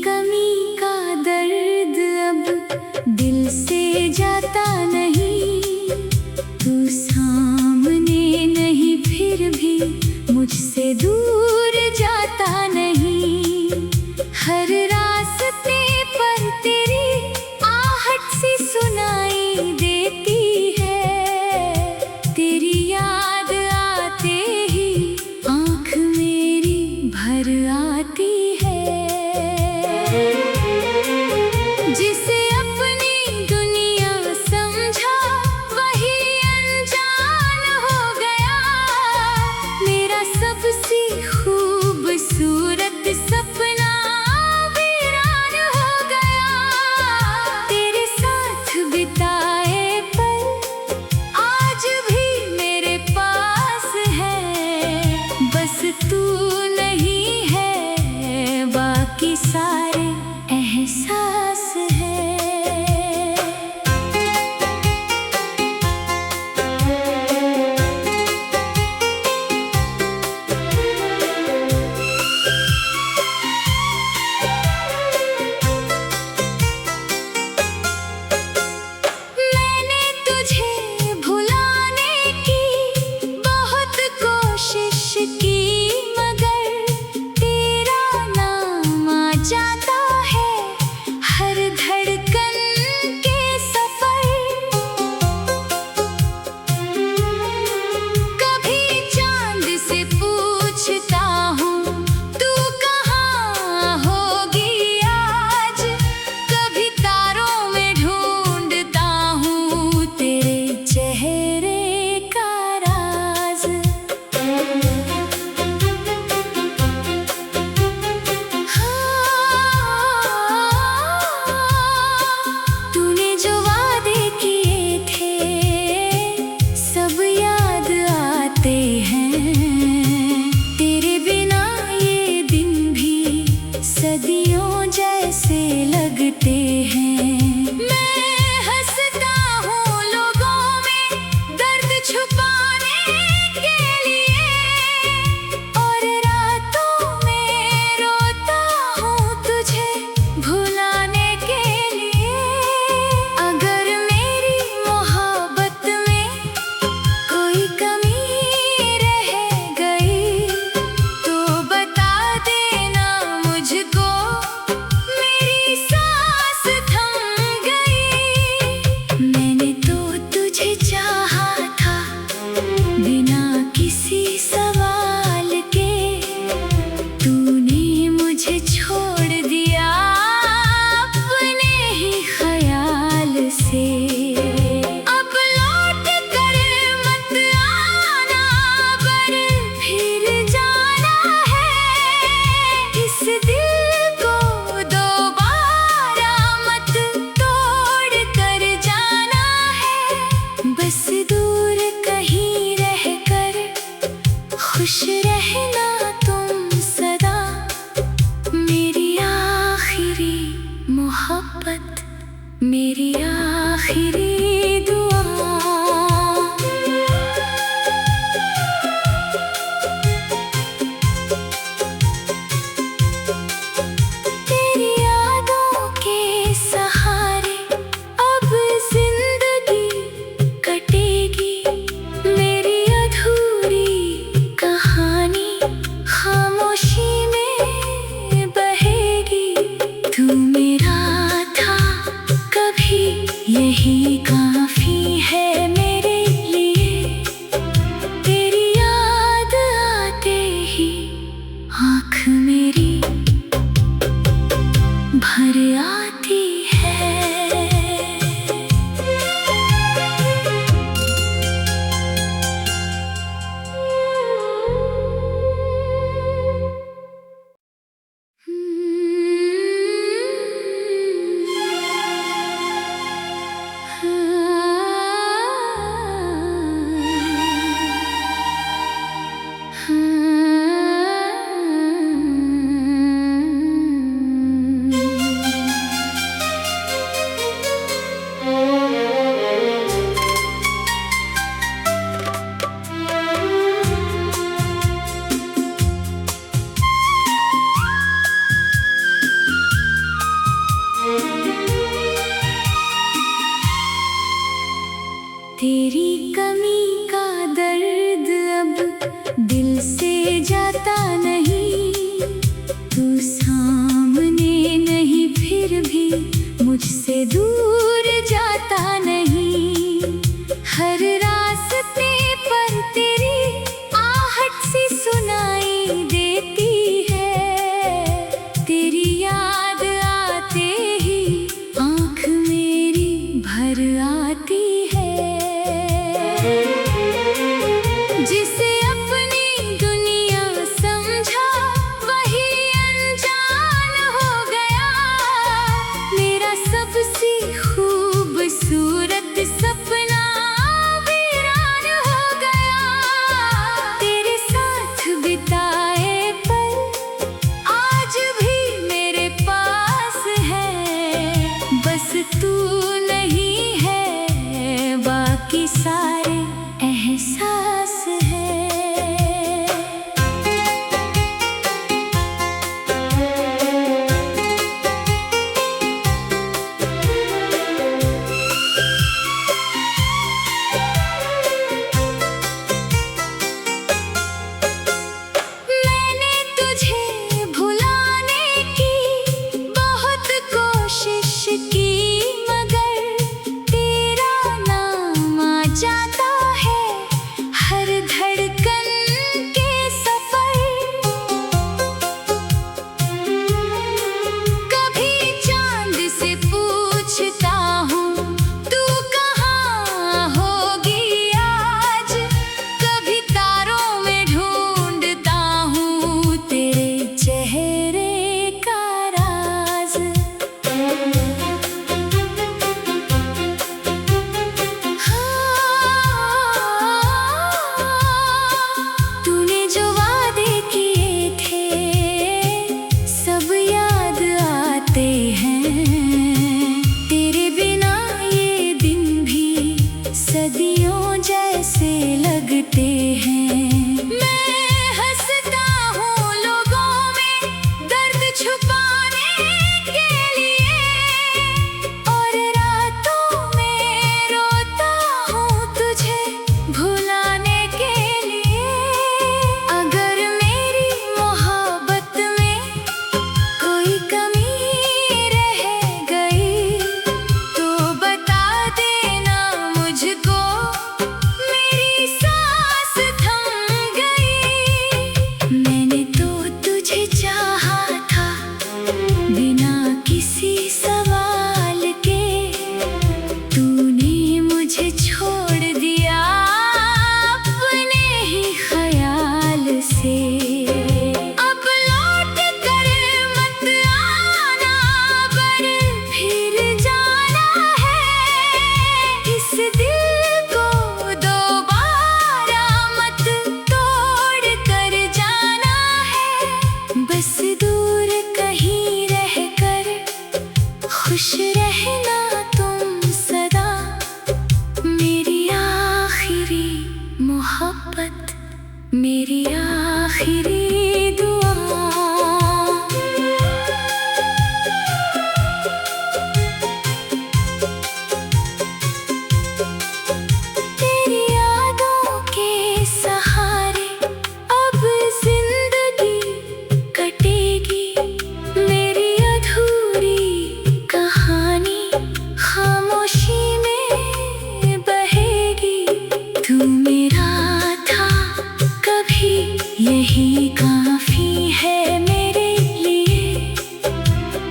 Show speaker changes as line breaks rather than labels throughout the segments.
कमी का दर्द अब दिल से जाता नहीं। तू सामने नहीं फिर भी मुझसे दूर जाता नहीं। हर रास्ते पर तेरी आहट सी सुनाई देती है। तेरी याद आते ही आँख मेरी भर आती है। जिसे अपनी दुनिया समझा वही अनजान हो गया। मेरा सबसे खूबसूरत सपना वीरान हो गया। तेरे साथ बिताए पल आज भी मेरे पास है। बस तू नहीं है, बाकी सारे एहसास है। मैंने तुझे भुलाने की बहुत कोशिश की, मगर तेरा नाम आ जाता है हर धड़कन के सफर। कभी चांद से पूछता हूँ तू कहाँ होगी आज। कभी तारों में ढूंढता हूँ तेरे चेहरे का राज। तूने जो वादे किए थे सब याद आते हैं। तेरे बिना ये दिन भी सदियों जैसे लगते हैं। मैं हंसता हूँ लोगों में दर्द छुपाने के लिए, और रातों में रोता हूँ तुझे भुलाने के लिए। अगर मेरी मोहब्बत में कोई कमी रह गई तो बता देना मुझको। मेरी सांस थम गई। मैंने तो तुझे चाहा था बिना किसी सवाल के। तूने मुझे छोड़ दिया अपने ही ख्याल से। अब लौट कर मत आना, पर फिर जाना है। इस दिल को दोबारा मत तोड़ कर जाना है। बस दूर कहीं रह कर खुश रहना तुम सदा। मेरी आखिरी मोहब्बत, मेरी आखिरी दुआ। तेरी यादों के सहारे अब जिंदगी कटेगी। मेरी अधूरी कहानी खामोशी में बहेगी। तू मेरा था कभी, यही काफी है मेरे लिए। तेरी याद आते ही आँख मेरी भर आती है। खुश रहना तुम सदा, मेरी आखिरी मोहब्बत, मेरी आखिरी दुआ। तेरी यादों के सहारे अब जिंदगी कटेगी, मेरी अधूरी कहानी खामोशी में बहेगी। तू मेरा था कभी, यही काफी है मेरे लिए।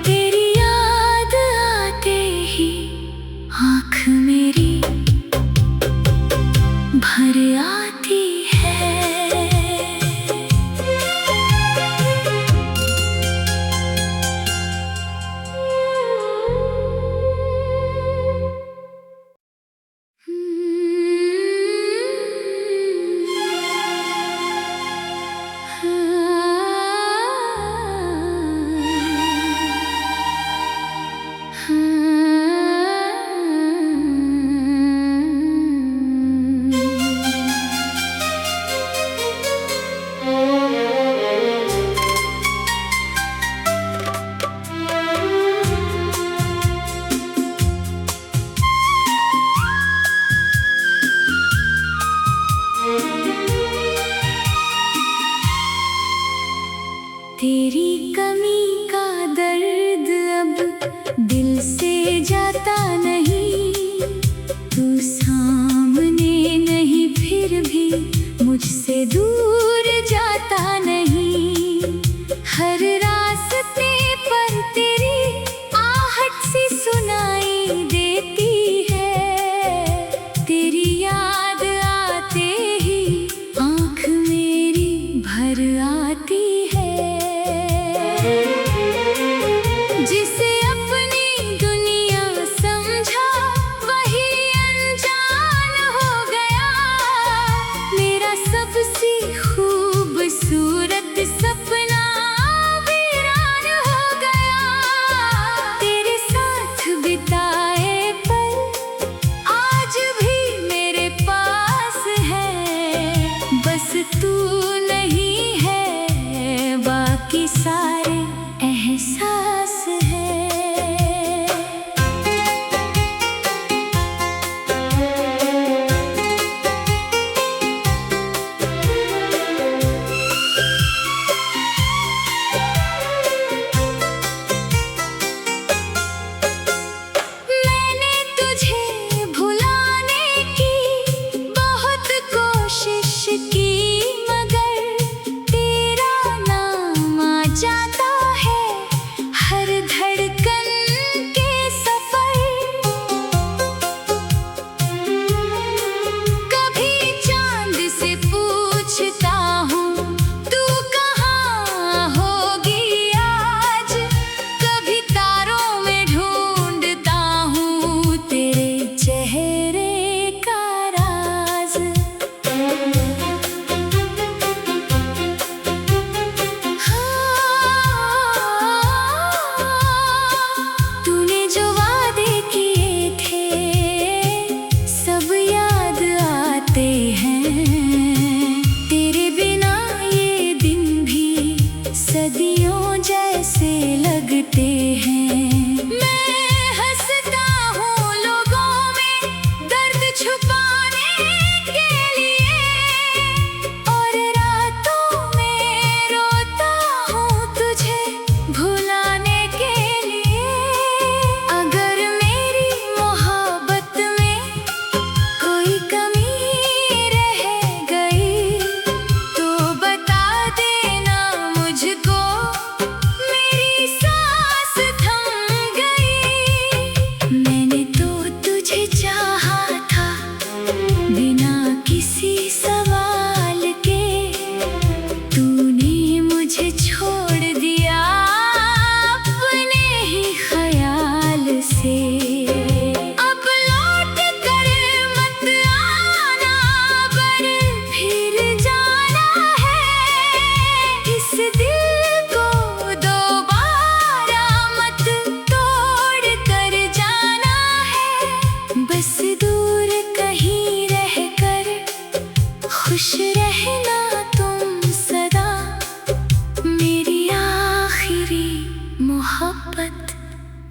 तेरी याद आते ही आँख मेरी भर आती है। तेरी कमी का दर्द अब दिल से जाता नहीं। तू सामने नहीं फिर भी मुझसे दूर जाता नहीं। हर रास्ते पर तेरी आहट सी सुनाई देती है। तेरी याद आते ही आँख मेरी भर आती है। जिसे अपनी दुनिया समझा वही अनजान हो गया। मेरा सबसे खूबसूरत सपना वीरान हो गया। तेरे साथ बिताए पल आज भी मेरे पास है। बस तू नहीं है, बाकी सारे एहसास है।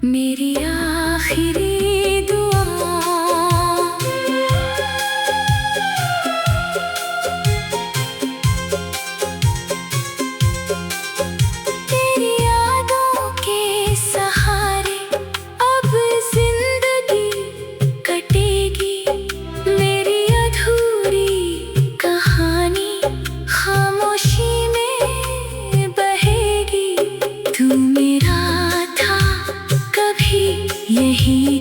मेरी आखिरी दुआ। तेरी यादों के सहारे अब जिंदगी कटेगी, मेरी अधूरी कहानी खामोशी में बहेगी। तू मेरा था कभी यही